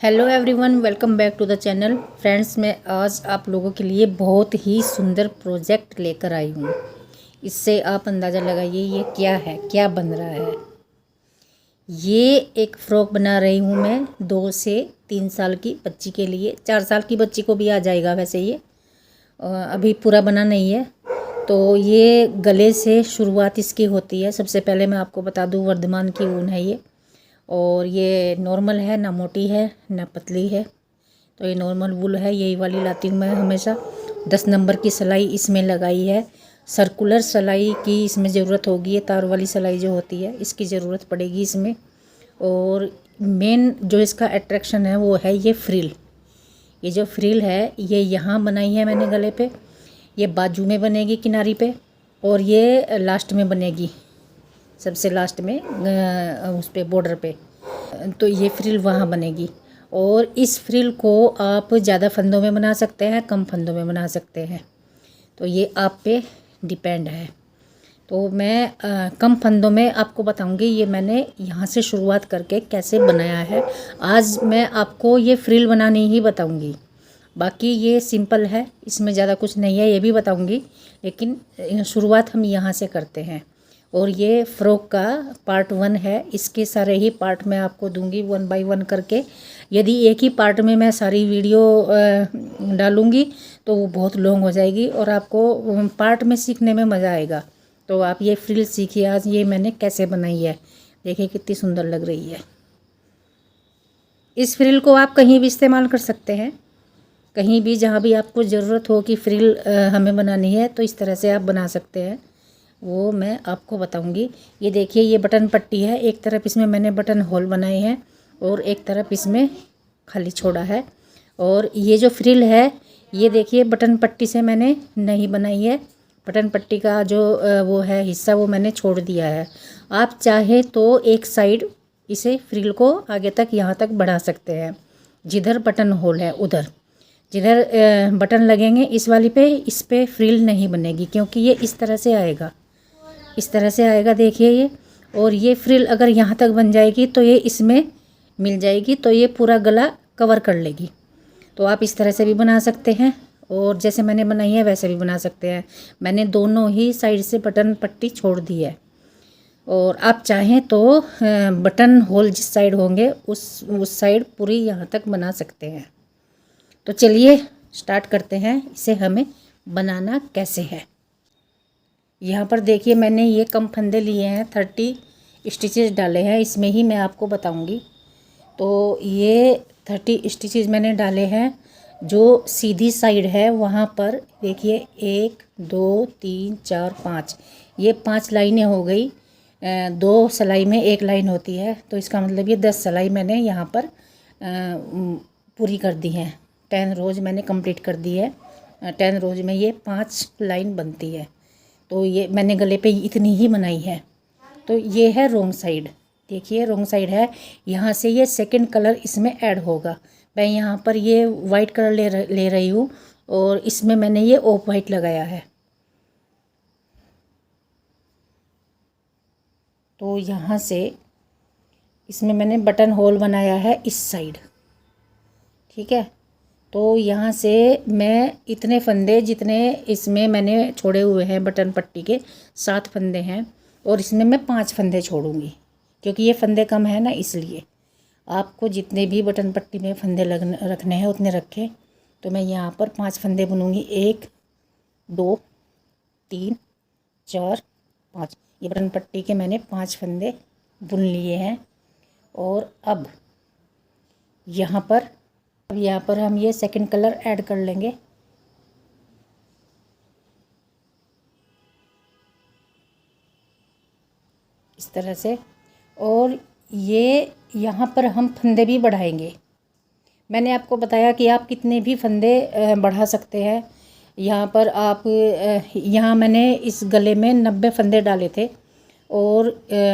Hello everyone, welcome back to the channel. Friends, मैं आज आप लोगों के लिए बहुत ही सुंदर प्रोजेक्ट लेकर आई हूँ। इससे आप अंदाज़ा लगाइए ये क्या है, क्या बन रहा है। ये एक फ़्रॉक बना रही हूँ मैं 2 से 3 साल की बच्ची के लिए। 4 साल की बच्ची को भी आ जाएगा वैसे ये। अभी पूरा बना नहीं है। तो ये गले से शुरुआत इसकी होती है। सबसे पहले मैं आपको बता दूँ, वर्धमान की ऊन है ये, और ये नॉर्मल है, ना मोटी है ना पतली है। तो ये नॉर्मल वूल है, यही वाली लाती हूँ मैं हमेशा। 10 नंबर की सिलाई इसमें लगाई है। सर्कुलर सिलाई की इसमें ज़रूरत होगी, ये तार वाली सिलाई जो होती है इसकी ज़रूरत पड़ेगी इसमें। और मेन जो इसका अट्रैक्शन है वो है ये फ्रिल। ये जो फ्रिल है ये यहाँ बनाई है मैंने गले पे, ये बाजू में बनेगी किनारी पे, और ये लास्ट में बनेगी, सबसे लास्ट में उस पे बॉर्डर पे। तो ये फ्रिल वहाँ बनेगी। और इस फ्रिल को आप ज़्यादा फंदों में बना सकते हैं, कम फंदों में बना सकते हैं, तो ये आप पे डिपेंड है। तो मैं कम फंदों में आपको बताऊंगी ये मैंने यहाँ से शुरुआत करके कैसे बनाया है। आज मैं आपको ये फ्रिल बनानी ही बताऊंगी, बाकी ये सिंपल है, इसमें ज़्यादा कुछ नहीं है ये भी बताऊंगी, लेकिन शुरुआत हम यहाँ से करते हैं। और ये फ़्रॉक का पार्ट 1 है, इसके सारे ही पार्ट मैं आपको दूंगी 1 बाय 1 करके। यदि एक ही पार्ट में मैं सारी वीडियो डालूंगी तो वो बहुत लॉन्ग हो जाएगी और आपको पार्ट में सीखने में मज़ा आएगा। तो आप ये फ्रिल सीखिए आज, ये मैंने कैसे बनाई है। देखिए कितनी सुंदर लग रही है। इस फ्रिल को आप कहीं भी इस्तेमाल कर सकते हैं, कहीं भी जहाँ भी आपको ज़रूरत हो कि फ्रिल हमें बनानी है तो इस तरह से आप बना सकते हैं, वो मैं आपको बताऊंगी। ये देखिए ये बटन पट्टी है, एक तरफ इसमें मैंने बटन होल बनाए हैं और एक तरफ इसमें खाली छोड़ा है। और ये जो फ्रिल है ये देखिए बटन पट्टी से मैंने नहीं बनाई है, बटन पट्टी का जो वो है हिस्सा वो मैंने छोड़ दिया है। आप चाहे तो एक साइड इसे फ्रिल को आगे तक यहाँ तक बढ़ा सकते हैं, जिधर बटन होल है उधर। जिधर बटन लगेंगे इस वाली पे, इस पे फ्रिल नहीं बनेगी क्योंकि ये इस तरह से आएगा, इस तरह से आएगा देखिए ये। और ये फ्रिल अगर यहाँ तक बन जाएगी तो ये इसमें मिल जाएगी, तो ये पूरा गला कवर कर लेगी। तो आप इस तरह से भी बना सकते हैं और जैसे मैंने बनाई है वैसे भी बना सकते हैं। मैंने दोनों ही साइड से बटन पट्टी छोड़ दी है। और आप चाहें तो बटन होल जिस साइड होंगे उस साइड पूरी यहाँ तक बना सकते हैं। तो चलिए स्टार्ट करते हैं, इसे हमें बनाना कैसे है। यहाँ पर देखिए मैंने ये कम फंदे लिए हैं, 30 स्टिचेस डाले हैं, इसमें ही मैं आपको बताऊंगी। तो ये 30 स्टिचेस मैंने डाले हैं। जो सीधी साइड है वहाँ पर देखिए 1 2 3 4 5, ये 5 लाइनें हो गई। 2 सिलाई में 1 लाइन होती है, तो इसका मतलब ये 10 सिलाई मैंने यहाँ पर पूरी कर दी है। 10 रोज़ मैंने कंप्लीट कर दी है। 10 रोज़ में ये 5 लाइन बनती है। तो ये मैंने गले पे इतनी ही बनाई है। तो ये है रोंग साइड, देखिए रोंग साइड है। यहाँ से ये सेकंड कलर इसमें ऐड होगा। मैं यहाँ पर ये वाइट कलर ले रही हूँ और इसमें मैंने ये ऑफ वाइट लगाया है। तो यहाँ से इसमें मैंने बटन होल बनाया है इस साइड, ठीक है। तो यहाँ से मैं इतने फंदे जितने इसमें मैंने छोड़े हुए हैं बटन पट्टी के 7 फंदे हैं, और इसमें मैं 5 फंदे छोड़ूंगी क्योंकि ये फंदे कम है ना, इसलिए। आपको जितने भी बटन पट्टी में फंदे रखने हैं उतने रखें। तो मैं यहाँ पर 5 फंदे बुनूंगी, 1 2 3 4 5। ये बटन पट्टी के मैंने 5 फंदे बुन लिए हैं। और अब यहाँ पर हम ये सेकंड कलर ऐड कर लेंगे। इस तरह से। और ये यहाँ पर हम फंदे भी बढ़ाएंगे। मैंने आपको बताया कि आप कितने भी फंदे बढ़ा सकते हैं। यहाँ पर आप यहाँ मैंने इस गले में 90 फंदे डाले थे और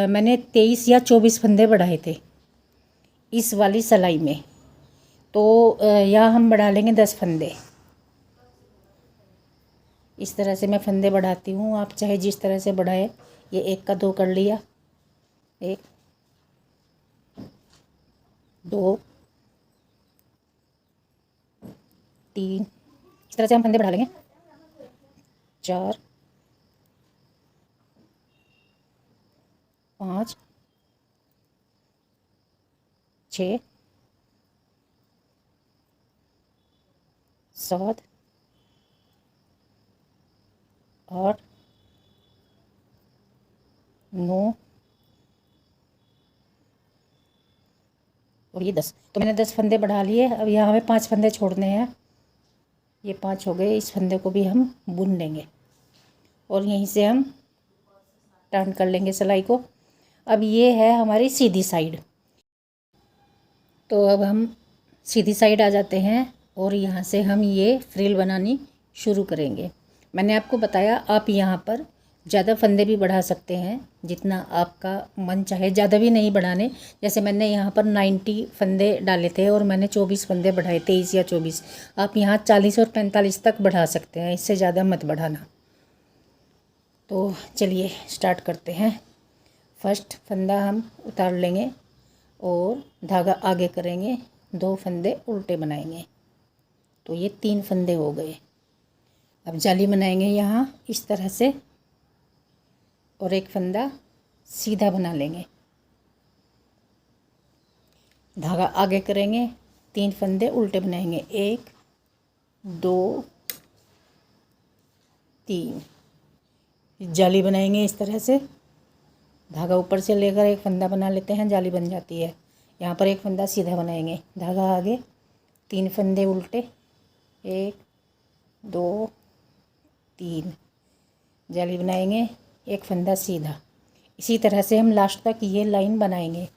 मैंने 23 या 24 फंदे बढ़ाए थे इस वाली सिलाई में। तो यहाँ हम बढ़ा लेंगे 10 फंदे। इस तरह से मैं फंदे बढ़ाती हूँ, आप चाहे जिस तरह से बढ़ाए। ये 1 का 2 कर लिया, 1 2 3, इस तरह से हम फंदे बढ़ा लेंगे। 4, 5, 6, 7, 8, 9 और ये 10। तो मैंने 10 फंदे बढ़ा लिए। अब यहाँ हमें 5 फंदे छोड़ने हैं। ये 5 हो गए। इस फंदे को भी हम बुन लेंगे और यहीं से हम टर्न कर लेंगे सिलाई को। अब ये है हमारी सीधी साइड। तो अब हम सीधी साइड आ जाते हैं और यहाँ से हम ये फ्रिल बनानी शुरू करेंगे। मैंने आपको बताया आप यहाँ पर ज़्यादा फंदे भी बढ़ा सकते हैं, जितना आपका मन चाहे। ज़्यादा भी नहीं बढ़ाने। जैसे मैंने यहाँ पर 90 फंदे डाले थे और मैंने 24 फंदे बढ़ाए, 23 या 24। आप यहाँ 40 और 45 तक बढ़ा सकते हैं, इससे ज़्यादा मत बढ़ाना। तो चलिए स्टार्ट करते हैं। फर्स्ट फंदा हम उतार लेंगे और धागा आगे करेंगे, 2 फंदे उल्टे बनाएंगे। तो ये 3 फंदे हो गए। अब जाली बनाएंगे यहाँ इस तरह से और एक फंदा सीधा बना लेंगे। धागा आगे करेंगे, 3 फंदे उल्टे बनाएंगे। 1, 2, 3। जाली बनाएंगे इस तरह से। धागा ऊपर से लेकर एक फंदा बना लेते हैं, जाली बन जाती है। यहाँ पर एक फंदा सीधा बनाएंगे, धागा आगे, 3 फंदे उल्टे। 1, 2, 3। जाली बनाएंगे, एक फंदा सीधा। इसी तरह से हम लास्ट तक ये लाइन बनाएंगे।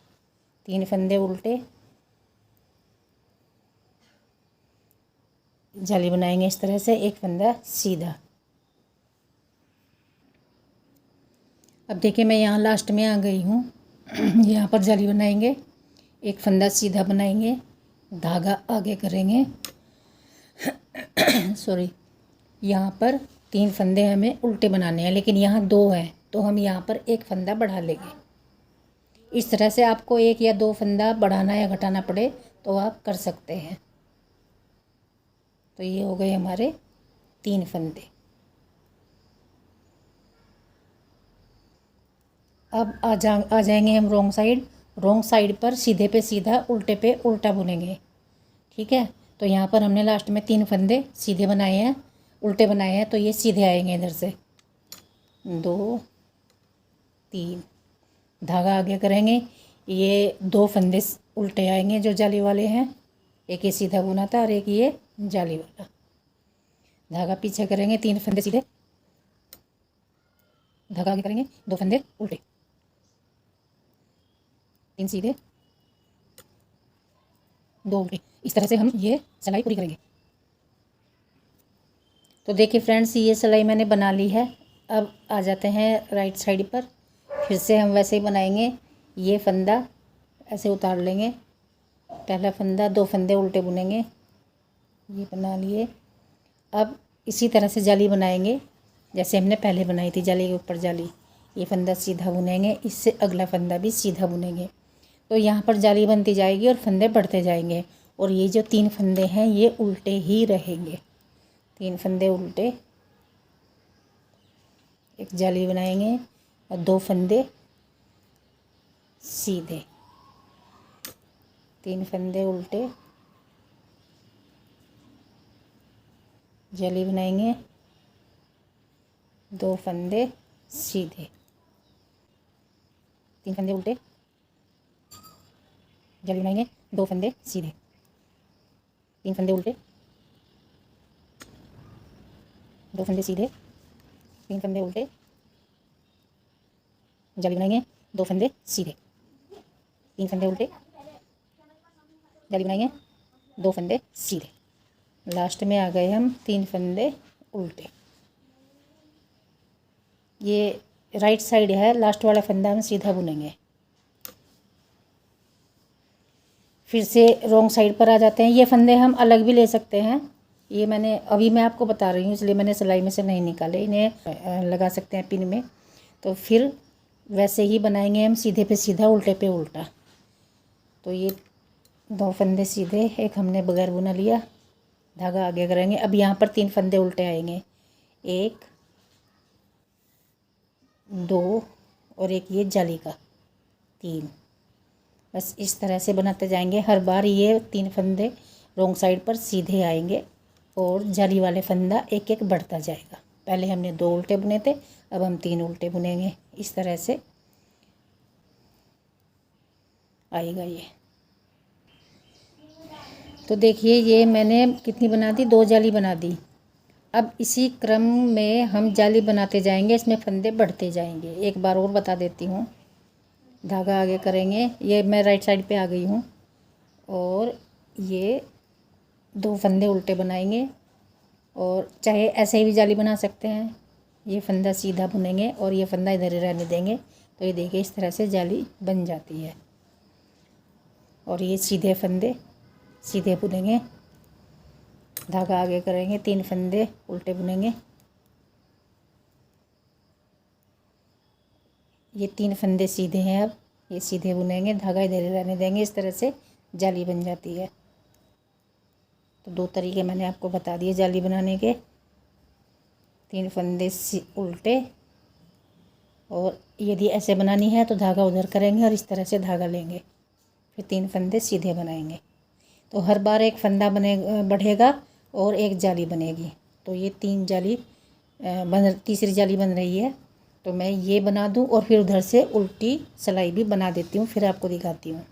3 फंदे उल्टे, जाली बनाएंगे इस तरह से, एक फंदा सीधा। अब देखिए मैं यहाँ लास्ट में आ गई हूँ। यहाँ पर जाली बनाएंगे, एक फंदा सीधा बनाएंगे, धागा आगे करेंगे। सॉरी, यहाँ पर 3 फंदे हमें उल्टे बनाने हैं, लेकिन यहाँ 2 हैं तो हम यहाँ पर एक फंदा बढ़ा लेंगे। इस तरह से आपको 1 या 2 फंदा बढ़ाना या घटाना पड़े तो आप कर सकते हैं। तो ये हो गए हमारे 3 फंदे। अब आ जाएंगे हम रोंग साइड। रोंग साइड पर सीधे पे सीधा, उल्टे पे उल्टा बुनेंगे। ठीक है। तो यहाँ पर हमने लास्ट में 3 फंदे सीधे बनाए हैं, उल्टे बनाए हैं, तो ये सीधे आएंगे इधर से। 2, 3। धागा आगे करेंगे, ये 2 फंदे उल्टे आएंगे जो जाली वाले हैं। एक ये सीधा बुना था और एक ये जाली वाला। धागा पीछे करेंगे, 3 फंदे सीधे, धागा आगे करेंगे, 2 फंदे उल्टे, 3 सीधे, 2 उल्टे। इस तरह से हम ये सिलाई पूरी करेंगे। तो देखिए फ्रेंड्स, ये सिलाई मैंने बना ली है। अब आ जाते हैं राइट साइड पर। फिर से हम वैसे ही बनाएंगे। ये फंदा ऐसे उतार लेंगे, पहला फंदा, 2 फंदे उल्टे बुनेंगे, ये बना लिए। अब इसी तरह से जाली बनाएंगे जैसे हमने पहले बनाई थी, जाली के ऊपर जाली। ये फंदा सीधा बुनेंगे, इससे अगला फंदा भी सीधा बुनेंगे। तो यहाँ पर जाली बनती जाएगी और फंदे बढ़ते जाएंगे। और ये जो 3 फंदे हैं ये उल्टे ही रहेंगे। 3 फंदे उल्टे, एक जाली बनाएंगे और 2 फंदे सीधे, 3 फंदे उल्टे, जाली बनाएंगे, 2 फंदे सीधे, 3 फंदे उल्टे, जाली बनाएंगे, 2 फंदे सीधे, 3 फंदे उल्टे, 2 फंदे सीधे, 3 फंदे उल्टे, जाली बनाएंगे, 2 फंदे सीधे, 3 फंदे उल्टे, जाली बनाएंगे, 2 फंदे सीधे। लास्ट में आ गए हम 3 फंदे उल्टे। ये राइट साइड है, लास्ट वाला फंदा हम सीधा बुनेंगे। फिर से रॉन्ग साइड पर आ जाते हैं। ये फंदे हम अलग भी ले सकते हैं। ये मैं आपको बता रही हूँ, इसलिए मैंने सिलाई में से नहीं निकाले। इन्हें लगा सकते हैं पिन में। तो फिर वैसे ही बनाएंगे हम, सीधे पे सीधा, उल्टे पे उल्टा। तो ये 2 फंदे सीधे, एक हमने बगैर बुना लिया, धागा आगे करेंगे। अब यहाँ पर 3 फंदे उल्टे आएंगे, 1 2 और एक ये जाली का 3। बस इस तरह से बनाते जाएंगे। हर बार ये 3 फंदे रॉन्ग साइड पर सीधे आएंगे और जाली वाले फंदा एक एक बढ़ता जाएगा। पहले हमने 2 उल्टे बुने थे, अब हम 3 उल्टे बुनेंगे। इस तरह से आएगा ये। तो देखिए ये मैंने कितनी बना दी, 2 जाली बना दी। अब इसी क्रम में हम जाली बनाते जाएंगे, इसमें फंदे बढ़ते जाएंगे। एक बार और बता देती हूँ। धागा आगे करेंगे, ये मैं राइट साइड पे आ गई हूँ, और ये 2 फंदे उल्टे बनाएंगे, और चाहे ऐसे ही भी जाली बना सकते हैं। ये फंदा सीधा बुनेंगे और ये फंदा इधर ही रहने देंगे। तो ये देखिए इस तरह से जाली बन जाती है। और ये सीधे फंदे सीधे बुनेंगे, धागा आगे करेंगे, 3 फंदे उल्टे बुनेंगे, ये 3 फंदे सीधे हैं। अब ये सीधे बुनेंगे, धागा इधर ही रहने देंगे। इस तरह से जाली बन जाती है। तो 2 तरीके मैंने आपको बता दिए जाली बनाने के। 3 फंदे उल्टे, और यदि ऐसे बनानी है तो धागा उधर करेंगे और इस तरह से धागा लेंगे, फिर 3 फंदे सीधे बनाएंगे। तो हर बार एक फंदा बढ़ेगा और एक जाली बनेगी। तो ये 3 जाली तीसरी जाली बन रही है। तो मैं ये बना दूं और फिर उधर से उल्टी सिलाई भी बना देती हूँ, फिर आपको दिखाती हूँ।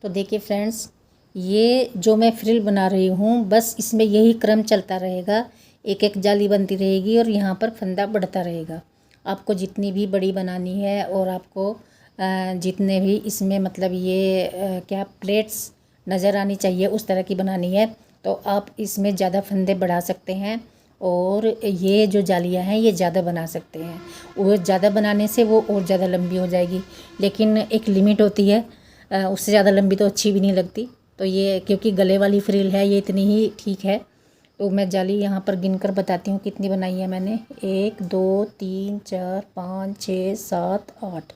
तो देखिए फ्रेंड्स, ये जो मैं फ्रिल बना रही हूँ, बस इसमें यही क्रम चलता रहेगा। एक एक जाली बनती रहेगी और यहाँ पर फंदा बढ़ता रहेगा। आपको जितनी भी बड़ी बनानी है और आपको जितने भी इसमें मतलब ये क्या प्लेट्स नज़र आनी चाहिए उस तरह की बनानी है, तो आप इसमें ज़्यादा फंदे बढ़ा सकते हैं। और ये जो जालियाँ हैं ये ज़्यादा बना सकते हैं। वो ज़्यादा बनाने से वो और ज़्यादा लंबी हो जाएगी, लेकिन एक लिमिट होती है, उससे ज़्यादा लंबी तो अच्छी भी नहीं लगती। तो ये क्योंकि गले वाली फ्रिल है, ये इतनी ही ठीक है। तो मैं जाली यहाँ पर गिनकर बताती हूँ कितनी बनाई है मैंने। 1 2 3 4 5 6 7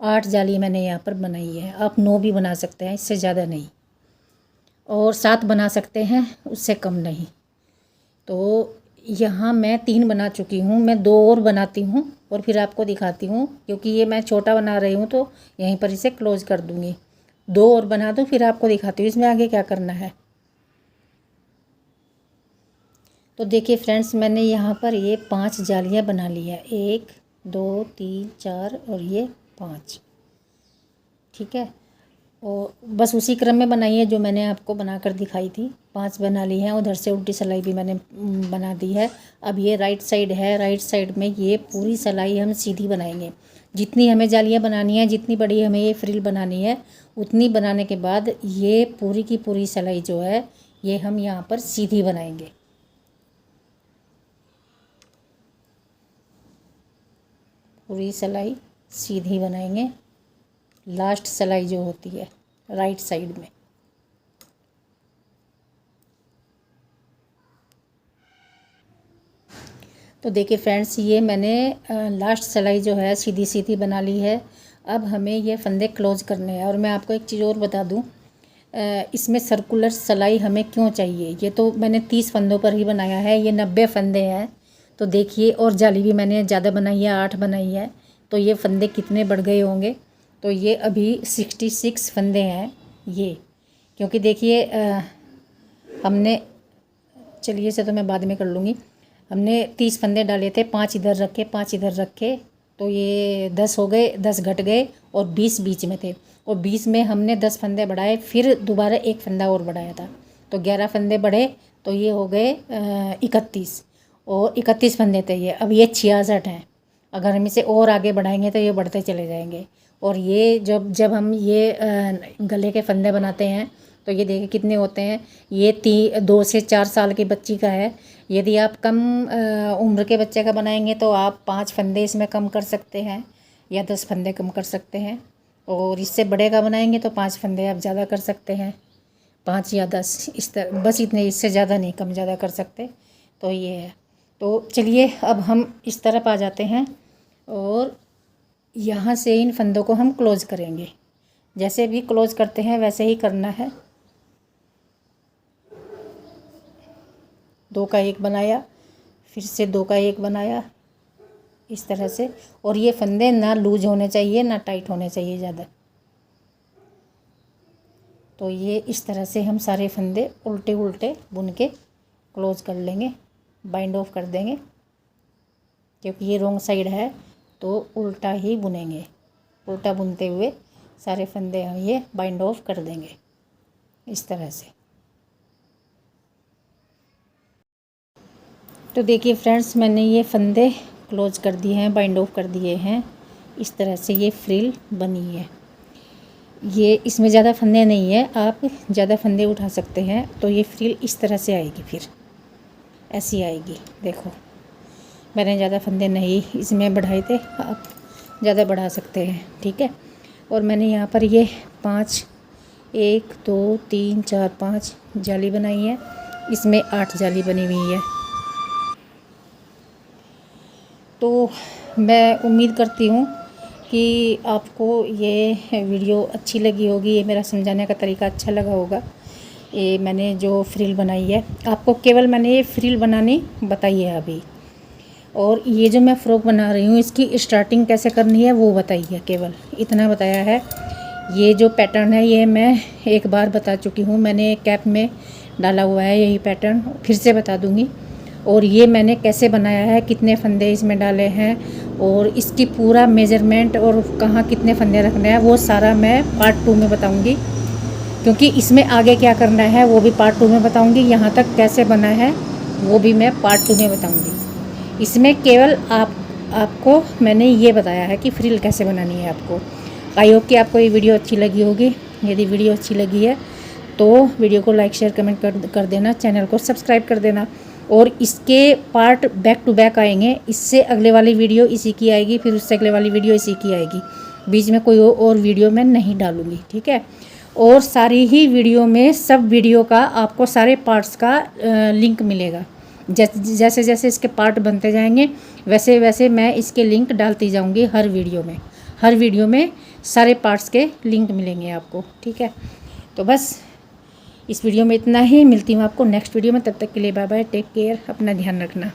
8 जाली मैंने यहाँ पर बनाई है। आप 9 भी बना सकते हैं, इससे ज़्यादा नहीं, और 7 बना सकते हैं, उससे कम नहीं। तो यहाँ मैं 3 बना चुकी हूँ, मैं 2 और बनाती हूँ और फिर आपको दिखाती हूँ। क्योंकि ये मैं छोटा बना रही हूँ तो यहीं पर इसे क्लोज कर दूँगी। 2 और बना दूँ, फिर आपको दिखाती हूँ इसमें आगे क्या करना है। तो देखिए फ्रेंड्स, मैंने यहाँ पर ये 5 जालियाँ बना ली है, 1 2 3 4 और ये 5, ठीक है। और बस उसी क्रम में बनाई है जो मैंने आपको बनाकर दिखाई थी। 5 बना ली हैं। उधर से उल्टी सिलाई भी मैंने बना दी है। अब ये राइट साइड है, राइट साइड में ये पूरी सिलाई हम सीधी बनाएंगे। जितनी हमें जालियाँ बनानी है, जितनी बड़ी हमें ये फ्रिल बनानी है, उतनी बनाने के बाद ये पूरी की पूरी सिलाई जो है ये हम यहाँ पर सीधी बनाएंगे। पूरी सिलाई सीधी बनाएंगे, लास्ट सिलाई जो होती है राइट साइड में। तो देखिए फ्रेंड्स, ये मैंने लास्ट सिलाई जो है सीधी सीधी बना ली है। अब हमें ये फंदे क्लोज करने हैं। और मैं आपको एक चीज़ और बता दूं, इसमें सर्कुलर सिलाई हमें क्यों चाहिए। ये तो मैंने 30 फंदों पर ही बनाया है, ये 90 फंदे हैं। तो देखिए, और जाली भी मैंने ज़्यादा बनाई है, 8 बनाई है। तो ये फंदे कितने बढ़ गए होंगे। तो ये अभी 66 फंदे हैं ये। क्योंकि देखिए हमने, चलिए इसे तो मैं बाद में कर लूँगी। हमने 30 फंदे डाले थे, 5 इधर रखे 5 इधर रखे, तो ये 10 हो गए, 10 घट गए और 20 बीच में थे। और 20 में हमने 10 फंदे बढ़ाए, फिर दोबारा एक फंदा और बढ़ाया था, तो 11 फंदे बढ़े। तो ये हो गए 31, और 31 फंदे थे ये। अब ये 66 हैं। अगर हम इसे और आगे बढ़ाएंगे तो ये बढ़ते चले जाएंगे। और ये जब हम ये गले के फंदे बनाते हैं तो ये देखिए कितने होते हैं। ये 2 से 4 साल की बच्ची का है। यदि आप कम उम्र के बच्चे का बनाएंगे तो आप 5 फंदे इसमें कम कर सकते हैं या 10 फंदे कम कर सकते हैं। और इससे बड़े का बनाएंगे तो 5 फंदे आप ज़्यादा कर सकते हैं, 5 या 10 इस तरह, बस इतने, इससे ज़्यादा नहीं, कम ज़्यादा कर सकते। तो ये है। तो चलिए अब हम इस तरफ आ जाते हैं और यहाँ से इन फंदों को हम क्लोज़ करेंगे। जैसे भी क्लोज़ करते हैं वैसे ही करना है। 2 का 1 बनाया, फिर से 2 का 1 बनाया इस तरह से। और ये फंदे ना लूज होने चाहिए ना टाइट होने चाहिए ज़्यादा। तो ये इस तरह से हम सारे फंदे उल्टे उल्टे बुन के क्लोज कर लेंगे, बाइंड ऑफ कर देंगे, क्योंकि ये रॉन्ग साइड है तो उल्टा ही बुनेंगे। उल्टा बुनते हुए सारे फंदे हम ये बाइंड ऑफ कर देंगे इस तरह से। तो देखिए फ्रेंड्स, मैंने ये फंदे क्लोज कर दिए हैं, बाइंड ऑफ कर दिए हैं। इस तरह से ये फ्रिल बनी है। ये इसमें ज़्यादा फंदे नहीं है, आप ज़्यादा फंदे उठा सकते हैं। तो ये फ्रिल इस तरह से आएगी, फिर ऐसी आएगी। देखो, मैंने ज़्यादा फंदे नहीं इसमें बढ़ाए थे, आप ज़्यादा बढ़ा सकते हैं, ठीक है। और मैंने यहाँ पर ये 5 1 2 3 4 5 जाली बनाई है। इसमें 8 जाली बनी हुई है। तो मैं उम्मीद करती हूँ कि आपको ये वीडियो अच्छी लगी होगी, ये मेरा समझाने का तरीका अच्छा लगा होगा। ये मैंने जो फ्रिल बनाई है, आपको केवल मैंने ये फ्रिल बनानी बताई है अभी। और ये जो मैं फ़्रॉक बना रही हूँ, इसकी स्टार्टिंग कैसे करनी है वो बताई है, केवल इतना बताया है। ये जो पैटर्न है ये मैं एक बार बता चुकी हूँ, मैंने कैप में डाला हुआ है यही पैटर्न, फिर से बता दूँगी। और ये मैंने कैसे बनाया है, कितने फंदे इसमें डाले हैं, और इसकी पूरा मेजरमेंट और कहाँ कितने फंदे रखने हैं वो सारा मैं पार्ट 2 में बताऊंगी। क्योंकि इसमें आगे क्या करना है वो भी पार्ट 2 में बताऊंगी। यहाँ तक कैसे बना है वो भी मैं पार्ट 2 में बताऊंगी। इसमें केवल आपको मैंने ये बताया है कि फ्रिल कैसे बनानी है आपको। आई होप कि आपको ये वीडियो अच्छी लगी होगी। यदि वीडियो अच्छी लगी है तो वीडियो को लाइक शेयर कमेंट कर देना, चैनल को सब्सक्राइब कर देना। और इसके पार्ट बैक टू बैक आएंगे। इससे अगले वाली वीडियो इसी की आएगी, फिर उससे अगले वाली वीडियो इसी की आएगी। बीच में कोई और वीडियो मैं नहीं डालूँगी, ठीक है। और सारी ही वीडियो में सब वीडियो का आपको सारे पार्ट्स का लिंक मिलेगा। जैसे जैसे इसके पार्ट बनते जाएंगे वैसे वैसे मैं इसके लिंक डालती जाऊँगी हर वीडियो में। हर वीडियो में सारे पार्ट्स के लिंक मिलेंगे आपको, ठीक है। तो बस इस वीडियो में इतना ही। मिलती हूँ आपको नेक्स्ट वीडियो में, तब तक के लिए बाय बाय, टेक केयर, अपना ध्यान रखना।